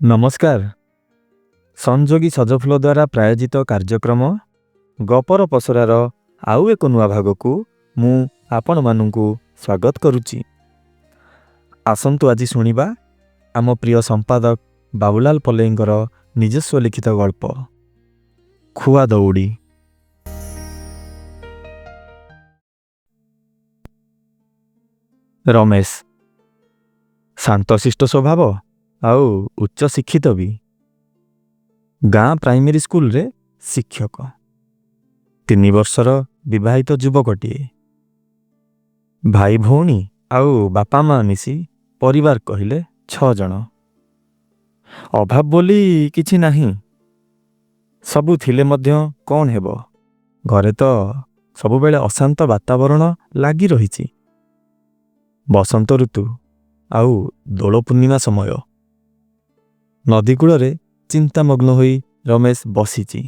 नमस्कार। संजोगी सजफुल द्वारा प्रायोजित कार्यक्रम गपर पसरार आउ एक नुआ भाग को मु आपण मानू स्वागत करुच्ची। आसंतु आज शुणिबा आम प्रिय संपादक बाबूलाल पलेईंकर निजस्व लिखित गल्प खुआ दौड़ी। रमेश शांतशिष्ट स्वभाव आउ उच्च शिक्षित भी। गाँ प्राइमरी स्कूल रे शिक्षक। 3 वर्षर विवाहित युवकटीए। भाई भौणी आउ बापा माँ मिसी परिवार कहिले 6 जन। अभाव बोली किछि नाही। सबु थिले मध्य कौन हेबो। घरे तो सबु बेले अशांत वातावरण लागी रहिछि। बसंत ऋतु आउ दोल पूर्णिमा समय। नदी कूଳରେ चिंतामग्न होई रमेश बसिची।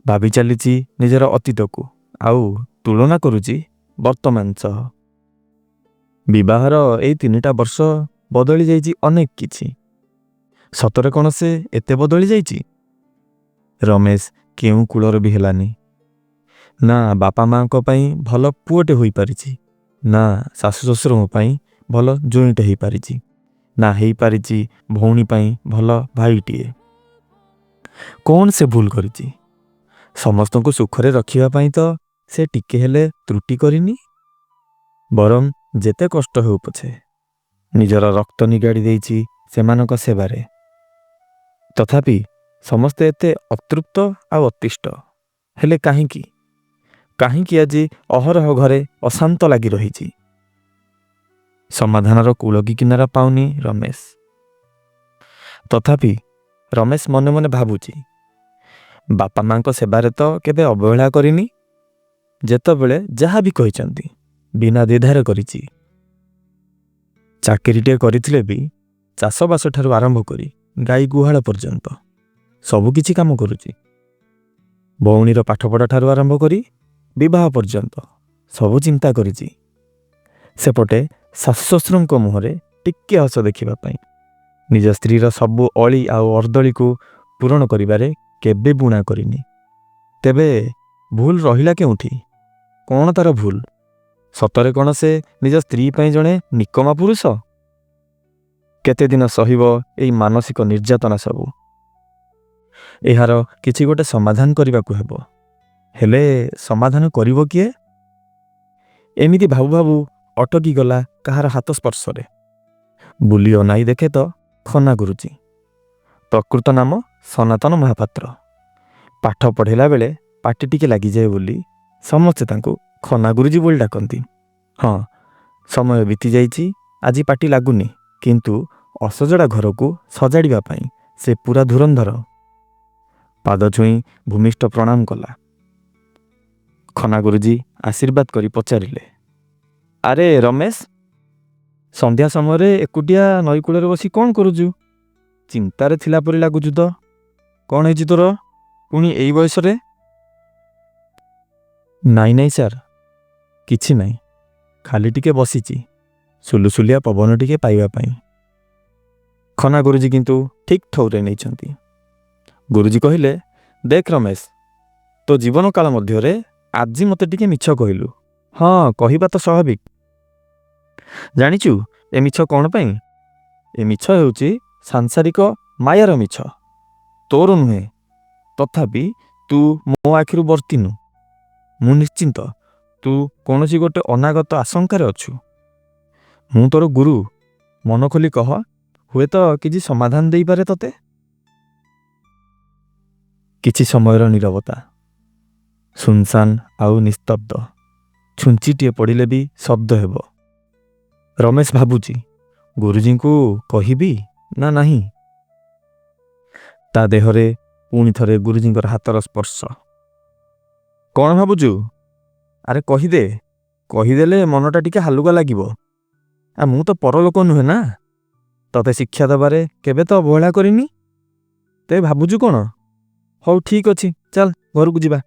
भाभी चलीची निजर अतीत को आउ तुलना करुची वर्तमान सह। विवाहर एई 3टा वर्ष बदली जाइची अनेक किछि। सतरे कौन से एते बदली जाइची। रमेश केउ कूलर भी हेलानी। ना बापा माँ को पाई भल पुओटे होई पारिची, ना सासु ससुर पाई भल जोइंटे होई पारिची, ना हेई पारिची भौणी पाई भल भाईटीए। कौन से भूल करिची। समस्त को सुखरे रखिबा पाई तो से टिके हेले त्रुटि करिनी। बरम जेते कष्ट हो पछे निजर रक्त निगाड़ी देइची सेमानक सेवारे। तथापि समस्ते एते अतृप्त आ अतिष्ट हेले काहींकी काहींकी आजी अहरह घरे अशांत लागी रहिची। समाधानर कूलकी किनारा पाउनी रमेश। तथापि रमेश मने मने भाबुची बापा माँ को सेवारे तो केबे अवहेला करिनी। जेतबेले जहा भी कहिचंती बिना द्विधारे करिची। चाकरीटे करिथिले भी चाषबास ठारू आरंभ करी गाई गुहाल पर्यंत सबु किछि काम करुची। भौणीर पाठपढ़ा ठारू आरंभ करी विवाह पर्यंत सबु चिंता करिची। सेपटे सासु ससुरଙ୍କ मुहरे टिके हस देखिबा पाई निज स्त्रीर सबु अली आउ अर्दली को पूरण करिबारे केबे बुणा करिनी। तेबे भूल रहिला केउठी। कौन तार भूल। सतरे कौन से निज स्त्री पाई जणे निकमा पुरुष। केते दिन सहिब एई मानसिक निर्यातना सबु। एहार किछि गोटे समाधान करिबाकु हेबो। हेले समाधान करिवो किए। एमिति भाबु भाबु अटकी गला कहार हाथ स्पर्शरे। बुली अनाई देखे तो खना गुरुजी। प्रकृत नाम सनातन महापात्र। पाठ पढ़ेला बेले पाटी टिके लागी जाए बोली समस्ते तांको खना गुरुजी बोली डाकंती। हाँ समय बीती जाइची आजी पाटी लागुनी, किंतु असजड़ा घर को सजाड़िबा पाई से पूरा धुरंधर। पाद छुई भूमिष्ठ प्रणाम कला। खना गुरुजी आशीर्वाद करी पचारिले, अरे रमेश, संध्या समय एकुटिया नई कूलरे बसी कौन करुचु। चिंतारे थिला परि लागुचु तो। कौन है तोर पुणी एई बयस रे। नाई नाई सार किछि नाई, खाली टिके बसीची सुलुसुलिया पवन टिके पाइबा पाई। खना गुरुजी किंतु ठीक ठौरे नहीं छंती। गुरुजी कहिले, देख रमेश, तो जीवन काल मध्यरे आजी मते टिके मिछ कहिलु। हाँ कहिबा तो स्वाभाविक। जानिचु ए मिछ कौन पाई। ए मिछ हेउची सांसारिक मायार मिछ, तोर नुहे। तथापि तू मो आखिरु बर्तिनु। मु निश्चिंत तू कौनसी गोटे अनागत आशंकार अछु। मु तोर गुरु, मन खोली कह, हुए तो किछि समाधान देई पारे तते। किछि समयर नीरवता। सुनसान आउ निस्तब्ध। छुंचीटिए पड़िले भी शब्द हेबो। रमेश भाबुची गुरुजी को कहिबी ना नहीं। ता देहरे पुणी थरे गुरुजी हाथर स्पर्श। कौन भाबुचु। अरे कहीदे, कहीदेले मनटा टिके हालुका लागिबो। आ मु तो परलोक नुहे ना, तते शिक्षा दबारे केबे तो अवहेला करिनी। ते भाबुचु कौन। हौ ठीक अछि, चल घर को जिबा।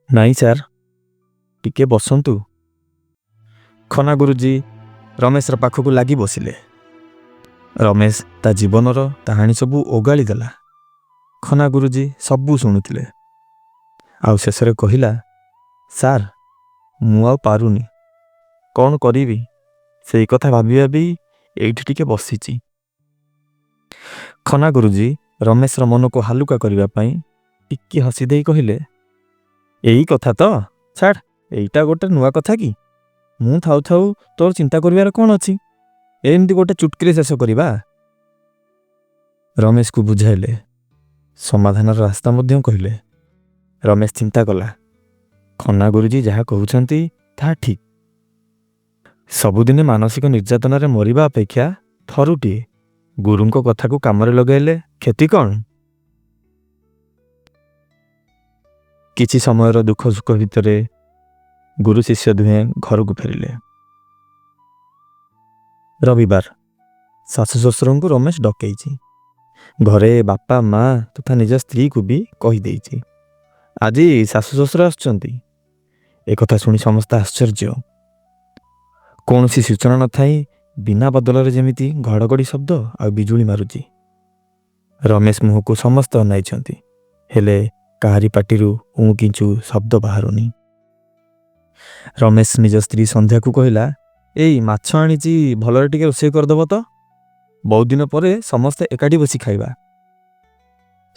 नाई सार टिके बसंतु। खना गुरुजी रमेश पाखक लगी बसिले। ରମେଶ ତା ଜୀବନର କାହାଣୀ ସବୁ ଓଗାଳି ଦେଲା। ଖନା ଗୁରୁଜୀ ସବୁ ଶୁଣୁଥିଲେ। ଆଉ ଶେଷରେ କହିଲା, ସାର୍ ମୁଁ ଆଉ ପାରୁନି, କ'ଣ କରିବି ସେଇ କଥା ଭାବି ଭାବି ଏଇଠି ଟିକେ ବସିଛି। ଖନା ଗୁରୁଜୀ ରମେଶର ମନକୁ ହାଲୁକା କରିବା ପାଇଁ ଟିକେ ହସି ଦେଇ କହିଲେ, ଏଇ କଥା ତ, ଛାଡ଼, ଏଇଟା ଗୋଟେ ନୂଆ କଥା କି? ମୁଁ ଥାଉ ଥାଉ ତୋର ଚିନ୍ତା କରିବାର କ'ଣ ଅଛି? ଏମିତି ଗୋଟେ ଚୁଟକିରେ ଶେଷ କରିବା। ରମେଶକୁ ବୁଝାଇଲେ, ସମାଧାନର ରାସ୍ତା ମଧ୍ୟ କହିଲେ। ରମେଶ ଚିନ୍ତା କଲା, ଖନା ଗୁରୁଜୀ ଯାହା କହୁଛନ୍ତି ତାହା ଠିକ୍। ସବୁଦିନେ ମାନସିକ ନିର୍ଯାତନାରେ ମରିବା ଅପେକ୍ଷା ଥରୁଟିଏ ଗୁରୁଙ୍କ କଥାକୁ କାମରେ ଲଗାଇଲେ କ୍ଷତି କ'ଣ? କିଛି ସମୟର ଦୁଃଖ ସୁଖ ଭିତରେ ଗୁରୁ ଶିଷ୍ୟ ଦୁହେଁ ଘରକୁ ଫେରିଲେ। ରବିବାର ଶାଶୁ ଶ୍ୱଶୁରଙ୍କୁ ରମେଶ ଡକେଇଛି। ଘରେ ବାପା ମା ତଥା ନିଜ ସ୍ତ୍ରୀକୁ ବି କହିଦେଇଛି, ଆଜି ଶାଶୁ ଶ୍ୱଶୁର ଆସୁଛନ୍ତି। ଏକଥା ଶୁଣି ସମସ୍ତେ ଆଶ୍ଚର୍ଯ୍ୟ। କୌଣସି ସୂଚନା ନଥାଇ ବିନା ବଦଳରେ ଯେମିତି ଘଡ଼ଘଡ଼ି ଶବ୍ଦ ଆଉ ବିଜୁଳି ମାରୁଛି। ରମେଶ ମୁହଁକୁ ସମସ୍ତେ ଅନାଇଛନ୍ତି, ହେଲେ କାହାରି ପାଟିରୁ ଉଁ କିଞ୍ଚୁ ଶବ୍ଦ ବାହାରୁନି। ରମେଶ ନିଜ ସ୍ତ୍ରୀ ସନ୍ଧ୍ୟାକୁ କହିଲା, ଏଇ ମାଛ ଆଣିଛି, ଭଲରେ ଟିକେ ରୋଷେଇ କରିଦେବ ତ, ବହୁତ ଦିନ ପରେ ସମସ୍ତେ ଏକାଠି ବସି ଖାଇବା।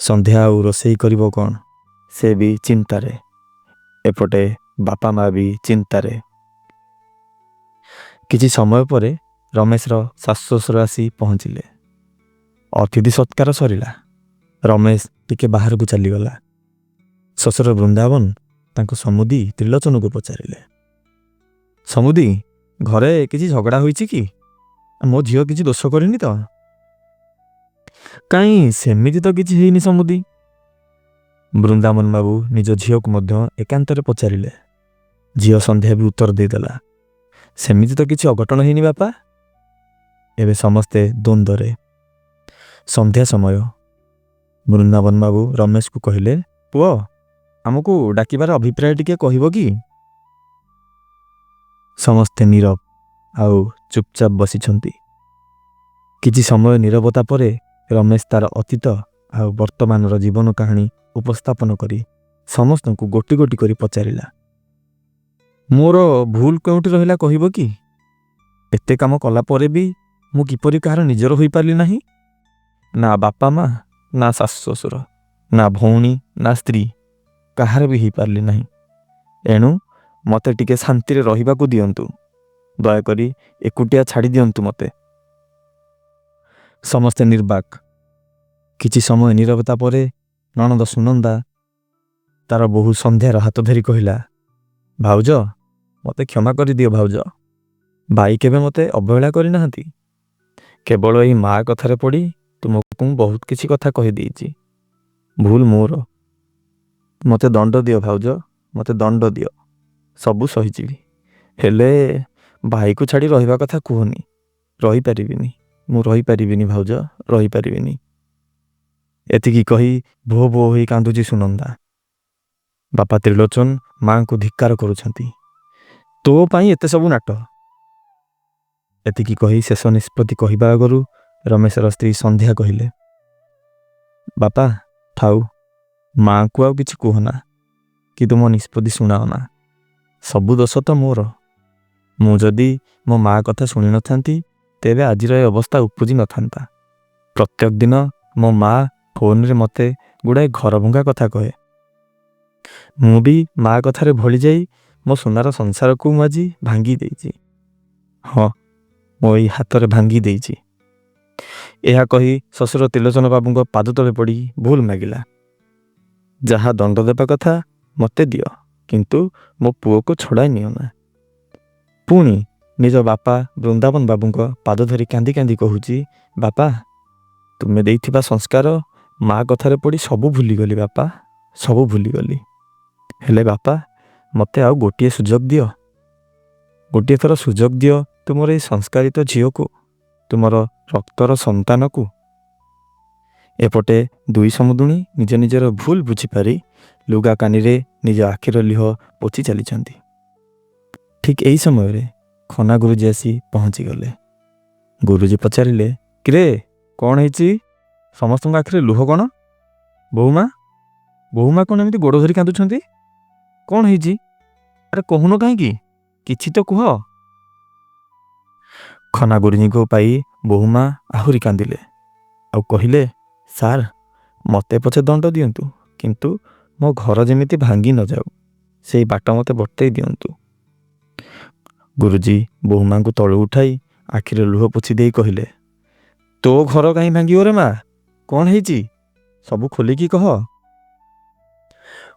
ସନ୍ଧ୍ୟା ଆଉ ରୋଷେଇ କରିବ କ'ଣ, ସେ ବି ଚିନ୍ତାରେ। ଏପଟେ ବାପା ମା ବି ଚିନ୍ତାରେ। କିଛି ସମୟ ପରେ ରମେଶର ଶାଶୁ ଶ୍ୱଶୁର ଆସି ପହଞ୍ଚିଲେ। ଅତିଥି ସତ୍କାର ସରିଲା। ରମେଶ ଟିକେ ବାହାରକୁ ଚାଲିଗଲା। ଶ୍ୱଶୁର ବୃନ୍ଦାବନ ତାଙ୍କ ସମୁଦି ତ୍ରିଲୋଚନକୁ ପଚାରିଲେ, ସମୁଦି, ଘରେ କିଛି ଝଗଡ଼ା ହୋଇଛି କି? ମୋ ଝିଅ କିଛି ଦୋଷ କରିନି ତ? କାହିଁ, ସେମିତି ତ କିଛି ହେଇନି ସମୁଦି। ବୃନ୍ଦାବନ ବାବୁ ନିଜ ଝିଅକୁ ମଧ୍ୟ ଏକାନ୍ତରେ ପଚାରିଲେ। ଝିଅ ସନ୍ଧ୍ୟା ବି ଉତ୍ତର ଦେଇଦେଲା, ସେମିତି ତ କିଛି ଅଘଟଣ ହେଇନି ବାପା। ଏବେ ସମସ୍ତେ ଦ୍ୱନ୍ଦ୍ୱରେ। ସନ୍ଧ୍ୟା ସମୟ। ବୃନ୍ଦାବନ ବାବୁ ରମେଶକୁ କହିଲେ, ପୁଅ, ଆମକୁ ଡାକିବାର ଅଭିପ୍ରାୟ ଟିକେ କହିବ କି? ସମସ୍ତେ ନୀରବ ଆଉ ଚୁପଚାପ ବସିଛନ୍ତି। କିଛି ସମୟ ନୀରବତା ପରେ ରମେଶ ତାର ଅତୀତ ଆଉ ବର୍ତ୍ତମାନର ଜୀବନ କାହାଣୀ ଉପସ୍ଥାପନ କରି ସମସ୍ତଙ୍କୁ ଗୋଟି ଗୋଟି କରି ପଚାରିଲା, ମୋର ଭୁଲ କେଉଁଠି ରହିଲା କହିବ କି? ଏତେ କାମ କଲା ପରେ ବି ମୁଁ କିପରି କାହାର ନିଜର ହୋଇପାରିଲି ନାହିଁ? ନା ବାପା ମା, ନା ଶାଶୁ ଶ୍ୱଶୁର, ନା ଭଉଣୀ, ନା ସ୍ତ୍ରୀ, କାହାର ବି ହେଇପାରିଲି ନାହିଁ। ଏଣୁ ମୋତେ ଟିକେ ଶାନ୍ତିରେ ରହିବାକୁ ଦିଅନ୍ତୁ। ଦୟାକରି ଏକୁଟିଆ ଛାଡ଼ି ଦିଅନ୍ତୁ ମୋତେ। ସମସ୍ତେ ନିର୍ବାକ। କିଛି ସମୟ ନୀରବତା ପରେ ନଣନ୍ଦ ସୁନନ୍ଦା ତାର ବୋହୂ ସନ୍ଧ୍ୟାର ହାତ ଧରି କହିଲା, ଭାଉଜ, ମୋତେ କ୍ଷମା କରିଦିଅ ଭାଉଜ। ଭାଇ କେବେ ମୋତେ ଅବହେଳା କରିନାହାନ୍ତି। କେବଳ ଏଇ ମା କଥାରେ ପଡ଼ି ତୁମକୁ ମୁଁ ବହୁତ କିଛି କଥା କହିଦେଇଛି। ଭୁଲ ମୋର। ମୋତେ ଦଣ୍ଡ ଦିଅ ଭାଉଜ, ମୋତେ ଦଣ୍ଡ ଦିଅ। ସବୁ ସହିଯିବି, ହେଲେ ଭାଇକୁ ଛାଡ଼ି ରହିବା କଥା କୁହନି। ରହିପାରିବିନି, ମୁଁ ରହିପାରିବିନି ଭାଉଜ, ରହିପାରିବିନି। ଏତିକି କହି ଭୋ ଭୋ ହୋଇ କାନ୍ଦୁଛି ସୁନନ୍ଦା। ବାପା ତ୍ରିଲୋଚନ ମାଙ୍କୁ ଧିକ୍କାର କରୁଛନ୍ତି, ତୋ ପାଇଁ ଏତେ ସବୁ ନାଟ। ଏତିକି କହି ଶେଷ ନିଷ୍ପତ୍ତି କହିବା ଆଗରୁ ରମେଶର ସ୍ତ୍ରୀ ସନ୍ଧ୍ୟା କହିଲେ, ବାପା ଥାଉ, ମାଙ୍କୁ ଆଉ କିଛି କୁହନା କି ତୁମ ନିଷ୍ପତ୍ତି ଶୁଣାଅନା। ସବୁ ଦୋଷ ତ ମୋର। ମୁଁ ଯଦି ମୋ ମା କଥା ଶୁଣିନଥାନ୍ତି, ତେବେ ଆଜିର ଏ ଅବସ୍ଥା ଉପୁଜି ନଥାନ୍ତା। ପ୍ରତ୍ୟେକ ଦିନ ମୋ ମା ଫୋନରେ ମୋତେ ଗୁଡ଼ାଏ ଘରଭଙ୍ଗା କଥା କହେ। ମୁଁ ବି ମା କଥାରେ ଭଳି ଯାଇ ମୋ ସୁନାର ସଂସାରକୁ ମୁଁ ଆଜି ଭାଙ୍ଗି ଦେଇଛି। ହଁ, ମୋ ଏଇ ହାତରେ ଭାଙ୍ଗି ଦେଇଛି। ଏହା କହି ଶ୍ୱଶୁର ତ୍ରିଲୋଚନ ବାବୁଙ୍କ ପାଦ ତଳେ ପଡ଼ି ଭୁଲ ମାଗିଲା, ଯାହା ଦଣ୍ଡ ଦେବା କଥା ମୋତେ ଦିଅ, କିନ୍ତୁ ମୋ ପୁଅକୁ ଛଡ଼ାଇ ନିଅ ନା। ପୁଣି ନିଜ ବାପା ବୃନ୍ଦାବନ ବାବୁଙ୍କ ପାଦ ଧରି କାନ୍ଦି କାନ୍ଦି କହୁଛି, ବାପା, ତୁମେ ଦେଇଥିବା ସଂସ୍କାର ମା କଥାରେ ପଡ଼ି ସବୁ ଭୁଲିଗଲି ବାପା, ସବୁ ଭୁଲିଗଲି। ହେଲେ ବାପା, ମୋତେ ଆଉ ଗୋଟିଏ ସୁଯୋଗ ଦିଅ। ଗୋଟିଏ ଥର ସୁଯୋଗ ଦିଅ ତୁମର ଏଇ ସଂସ୍କାରିତ ଝିଅକୁ, ତୁମର ରକ୍ତର ସନ୍ତାନକୁ। ଏପଟେ ଦୁଇ ସମୁଦୁଣୀ ନିଜ ନିଜର ଭୁଲ ବୁଝିପାରି ଲୁଗା କାନିରେ ନିଜ ଆଖିର ଲୁହ ପୋଛି ଚାଲିଛନ୍ତି। ଠିକ୍ ଏହି ସମୟରେ ଖନା ଗୁରୁଜୀ ଆସି ପହଞ୍ଚିଗଲେ। ଗୁରୁଜୀ ପଚାରିଲେ, କିରେ କ'ଣ ହେଇଛି? ସମସ୍ତଙ୍କ ଆଖିରେ ଲୁହ କ'ଣ? ବୋହୁମା ବୋହୁମା କ'ଣ ଏମିତି ଗୋଡ଼ ଧରି କାନ୍ଦୁଛନ୍ତି? କ'ଣ ହେଇଛି? ଆରେ କହୁନ କାହିଁକି? କିଛି ତ କୁହ। ଖନା ଗୁରୁଜୀଙ୍କୁ ପାଇ ବୋହୁମା ଆହୁରି କାନ୍ଦିଲେ ଆଉ କହିଲେ, ସାର୍ ମୋତେ ପଛେ ଦଣ୍ଡ ଦିଅନ୍ତୁ, କିନ୍ତୁ ମୋ ଘର ଯେମିତି ଭାଙ୍ଗି ନଯାଉ ସେଇ ବାଟ ମୋତେ ବତେଇ ଦିଅନ୍ତୁ। ଗୁରୁଜୀ ବୋହୁମାଙ୍କୁ ତଳୁ ଉଠାଇ ଆଖିରେ ଲୁହ ପୋଛି ଦେଇ କହିଲେ, ତୋ ଘର କାହିଁ ଭାଙ୍ଗିବ ରେ ମା? କ'ଣ ହେଇଛି? ସବୁ ଖୋଲିକି କହ।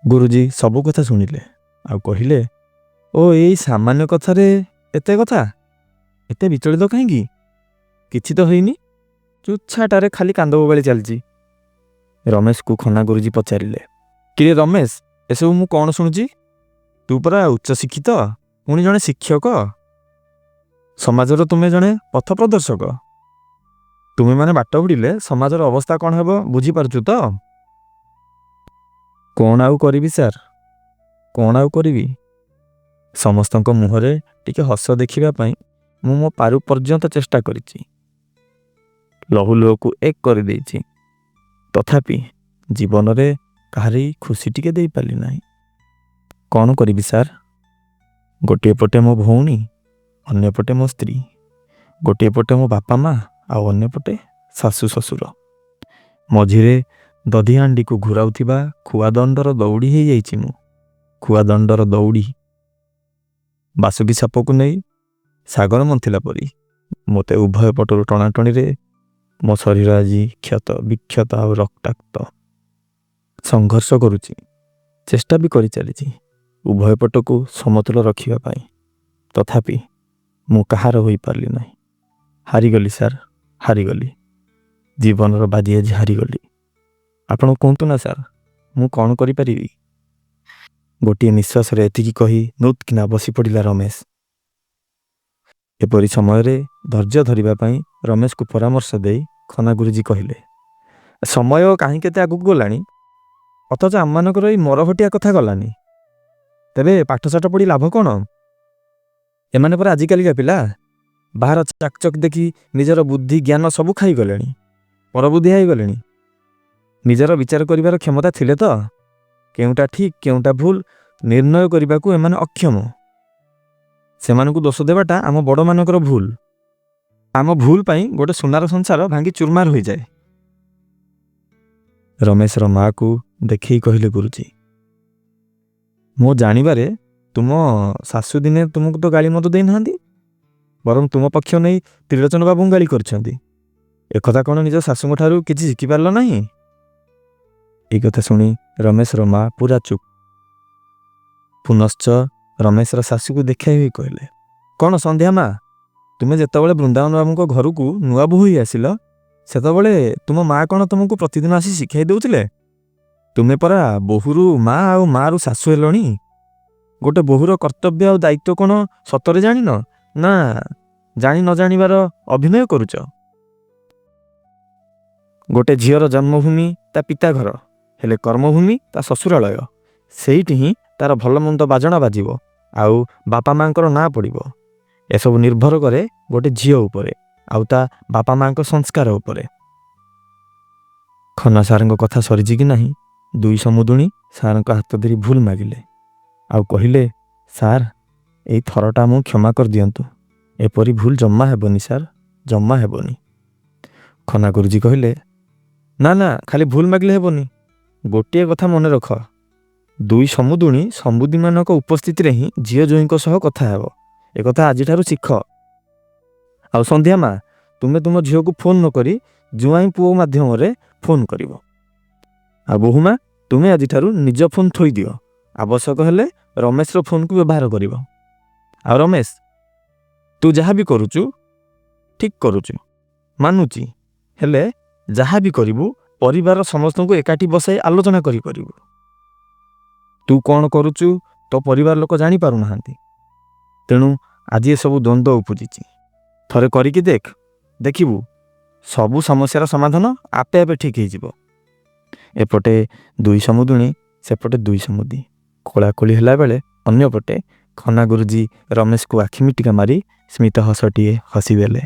ଗୁରୁଜୀ ସବୁ କଥା ଶୁଣିଲେ ଆଉ କହିଲେ, ଓ ଏଇ ସାମାନ୍ୟ କଥାରେ ଏତେ କଥା? ଏତେ ବିଚଳିତ କାହିଁକି? କିଛି ତ ହେଇନି, ଚୁଚ୍ଛାଟାରେ ଖାଲି କାନ୍ଦ ବୋବାଳି ଚାଲିଛି। ରମେଶକୁ ଖନା ଗୁରୁଜୀ ପଚାରିଲେ, କିରେ ରମେଶ, ଏସବୁ ମୁଁ କ'ଣ ଶୁଣୁଛି? ତୁ ପରା ଉଚ୍ଚଶିକ୍ଷିତ, ପୁଣି ଜଣେ ଶିକ୍ଷକ, ସମାଜର ତୁମେ ଜଣେ ପଥ ପ୍ରଦର୍ଶକ। ତୁମେମାନେ ବାଟ ବୁଡ଼ିଲେ ସମାଜର ଅବସ୍ଥା କ'ଣ ହେବ ବୁଝିପାରୁଛୁ ତ? କ'ଣ ଆଉ କରିବି ସାର୍, କ'ଣ ଆଉ କରିବି? ସମସ୍ତଙ୍କ ମୁହଁରେ ଟିକେ ହସ ଦେଖିବା ପାଇଁ ମୁଁ ମୋ ପାରୁ ପର୍ଯ୍ୟନ୍ତ ଚେଷ୍ଟା କରିଛି, ଲହୁ ଲୁହକୁ ଏକ କରିଦେଇଛି, ତଥାପି ଜୀବନରେ କାହାରି ଖୁସି ଟିକେ ଦେଇପାରିଲି ନାହିଁ। କ'ଣ କରିବି ସାର୍? ଗୋଟିଏ ପଟେ ମୋ ଭଉଣୀ, ଅନ୍ୟପଟେ ମୋ ସ୍ତ୍ରୀ, ଗୋଟିଏ ପଟେ ମୋ ବାପା ମା, ଆଉ ଅନ୍ୟପଟେ ଶାଶୁ ଶ୍ୱଶୁର, ମଝିରେ ଦଧିହାଣ୍ଡିକୁ ଘୁରାଉଥିବା ଖୁଆଦଣ୍ଡର ଦଉଡ଼ି ହେଇଯାଇଛି ମୁଁ। ଖୁଆଦଣ୍ଡର ଦଉଡ଼ି। ବାସୁକି ସାପକୁ ନେଇ ସାଗର ମନ୍ଥିଲା ପରି ମୋତେ ଉଭୟ ପଟରୁ ଟଣାଟଣିରେ ମୋ ଶରୀର ଆଜି କ୍ଷତ ବିକ୍ଷତ ଆଉ ରକ୍ତାକ୍ତ। ସଂଘର୍ଷ କରୁଛି, ଚେଷ୍ଟା ବି କରିଚାଲିଛି ଉଭୟ ପଟକୁ ସମତୁଲ ରଖିବା ପାଇଁ, ତଥାପି ମୁଁ କାହାର ହୋଇପାରିଲି ନାହିଁ। ହାରିଗଲି ସାର୍, ହାରିଗଲି। ଜୀବନର ବାଜି ଆଜି ହାରିଗଲି। ଆପଣ କୁହନ୍ତୁ ନା ସାର୍, ମୁଁ କ'ଣ କରିପାରିବି? ଗୋଟିଏ ନିଶ୍ୱାସରେ ଏତିକି କହି ନୁତ୍କିନା ବସି ପଡ଼ିଲା ରମେଶ। ଏପରି ସମୟରେ ଧୈର୍ଯ୍ୟ ଧରିବା ପାଇଁ ରମେଶକୁ ପରାମର୍ଶ ଦେଇ ଖନା ଗୁରୁଜୀ କହିଲେ, ସମୟ କାହିଁ କେତେ ଆଗକୁ ଗଲାଣି, ଅଥଚ ଆମମାନଙ୍କର ଏଇ ମରହଟିଆ କଥା ଗଲାନି। ତେବେ ପାଠଶାଠ ପଢ଼ି ଲାଭ କ'ଣ? ଏମାନେ ପରା ଆଜିକାଲିକା ପିଲା, ବାହାର ଚାକଚକ୍ ଦେଖି ନିଜର ବୁଦ୍ଧି ଜ୍ଞାନ ସବୁ ଖାଇଗଲେଣି, ପରବୁଦ୍ଧି ହେଇଗଲେଣି। ନିଜର ବିଚାର କରିବାର କ୍ଷମତା ଥିଲେ ତ କେଉଁଟା ଠିକ୍ କେଉଁଟା ଭୁଲ ନିର୍ଣ୍ଣୟ କରିବାକୁ ଏମାନେ ଅକ୍ଷମ। ସେମାନଙ୍କୁ ଦୋଷ ଦେବାଟା ଆମ ବଡ଼ମାନଙ୍କର ଭୁଲ। ଆମ ଭୁଲ ପାଇଁ ଗୋଟେ ସୁନାର ସଂସାର ଭାଙ୍ଗି ଚୁରମାର ହୋଇଯାଏ। ରମେଶର ମାଆକୁ ଦେଖେଇ କହିଲେ ଗୁରୁଜୀ, ମୋ ଜାଣିବାରେ ତୁମ ଶାଶୁ ଦିନେ ତୁମକୁ ତ ଗାଳି ମଦ ଦେଇନାହାନ୍ତି, ବରଂ ତୁମ ପକ୍ଷ ନେଇ ତ୍ରିଲୋଚନ ବାବୁଙ୍କୁ ଗାଳି କରିଛନ୍ତି। ଏକଥା କ'ଣ ନିଜ ଶାଶୁଙ୍କ ଠାରୁ କିଛି ଶିଖିପାରିଲ ନାହିଁ? ଏଇ କଥା ଶୁଣି ରମେଶର ମା ପୁରା ଚୁପ୍। ପୁନଶ୍ଚ ରମେଶର ଶାଶୁକୁ ଦେଖାଇ ହୋଇ କହିଲେ, କ'ଣ ସନ୍ଧ୍ୟା ମା, ତୁମେ ଯେତେବେଳେ ବୃନ୍ଦାବନ ବାବୁଙ୍କ ଘରକୁ ନୂଆ ବୋହୂ ହୋଇ ଆସିଲ, ସେତେବେଳେ ତୁମ ମା କ'ଣ ତୁମକୁ ପ୍ରତିଦିନ ଆସି ଶିଖାଇ ଦେଉଥିଲେ? ତୁମେ ପରା ବୋହୂରୁ ମା ଆଉ ମା'ରୁ ଶାଶୁ ହେଲଣି। ଗୋଟେ ବୋହୂର କର୍ତ୍ତବ୍ୟ ଆଉ ଦାୟିତ୍ୱ କ'ଣ ସତରେ ଜାଣିନ, ନା ଜାଣି ନ ଜାଣିବାର ଅଭିନୟ କରୁଛ? ଗୋଟେ ଝିଅର ଜନ୍ମଭୂମି ତା ପିତା ଘର, ହେଲେ କର୍ମଭୂମି ତା ଶ୍ୱଶୁରାଳୟ। ସେଇଠି ହିଁ ତାର ଭଲ ମନ୍ଦ ବାଜଣା ବାଜିବ ଆଉ ବାପା ମାଙ୍କର ନାଁ ପଡ଼ିବ। ଏସବୁ ନିର୍ଭର କରେ ଗୋଟେ ଝିଅ ଉପରେ ଆଉ ତା ବାପା ମାଙ୍କ ସଂସ୍କାର ଉପରେ। ଖନା ସାର୍ଙ୍କ କଥା ସରିଛି କି ନାହିଁ, ଦୁଇ ସମୁଦୁଣୀ ସାର୍ଙ୍କ ହାତ ଧରି ଭୁଲ ମାଗିଲେ ଆଉ କହିଲେ, ସାର୍ ଏଇ ଥରଟା ମୁଁ କ୍ଷମା କରିଦିଅନ୍ତୁ, ଏପରି ଭୁଲ ଜମା ହେବନି ସାର୍, ଜମା ହେବନି। ଖନା ଗୁରୁଜୀ କହିଲେ, ନା ନା, ଖାଲି ଭୁଲ ମାଗିଲେ ହେବନି, ଗୋଟିଏ କଥା ମନେ ରଖ, ଦୁଇ ସମୁଦୁଣୀ ସମୁଦୀମାନଙ୍କ ଉପସ୍ଥିତିରେ ହିଁ ଝିଅ ଜୋଇଁଙ୍କ ସହ କଥା ହେବ। ଏକଥା ଆଜିଠାରୁ ଶିଖ। ଆଉ ସନ୍ଧ୍ୟା ମା, ତୁମେ ତୁମ ଝିଅକୁ ଫୋନ୍ ନ କରି ଜୁଆଇଁ ପୁଅ ମାଧ୍ୟମରେ ଫୋନ୍ କରିବ। ଆଉ ବୋହୁମା, ତୁମେ ଆଜିଠାରୁ ନିଜ ଫୋନ୍ ଥୋଇଦିଅ, ଆବଶ୍ୟକ ହେଲେ ରମେଶର ଫୋନ୍କୁ ବ୍ୟବହାର କରିବ। ଆଉ ରମେଶ, ତୁ ଯାହା ବି କରୁଛୁ ଠିକ୍ କରୁଛୁ, ମାନୁଛି, ହେଲେ ଯାହା ବି କରିବୁ ପରିବାରର ସମସ୍ତଙ୍କୁ ଏକାଠି ବସାଇ ଆଲୋଚନା କରି କରିବୁ। ତୁ କ'ଣ କରୁଛୁ ତୋ ପରିବାର ଲୋକ ଜାଣିପାରୁନାହାନ୍ତି, ତେଣୁ ଆଜି ଏସବୁ ଦ୍ୱନ୍ଦ୍ୱ ଉପୁଜିଛି। ଥରେ କରିକି ଦେଖ, ଦେଖିବୁ ସବୁ ସମସ୍ୟାର ସମାଧାନ ଆପେ ଆପେ ଠିକ୍ ହେଇଯିବ। ଏପଟେ ଦୁଇ ସମୁଦୁଣୀ, ସେପଟେ ଦୁଇ ସମୁଦି କୋଳାକୋଳି ହେଲାବେଳେ ଅନ୍ୟପଟେ ଖନା ଗୁରୁଜୀ ରମେଶକୁ ଆଖି ମିଟିକା ମାରି ସ୍ମିତ ହସଟିଏ ହସିଦେଲେ।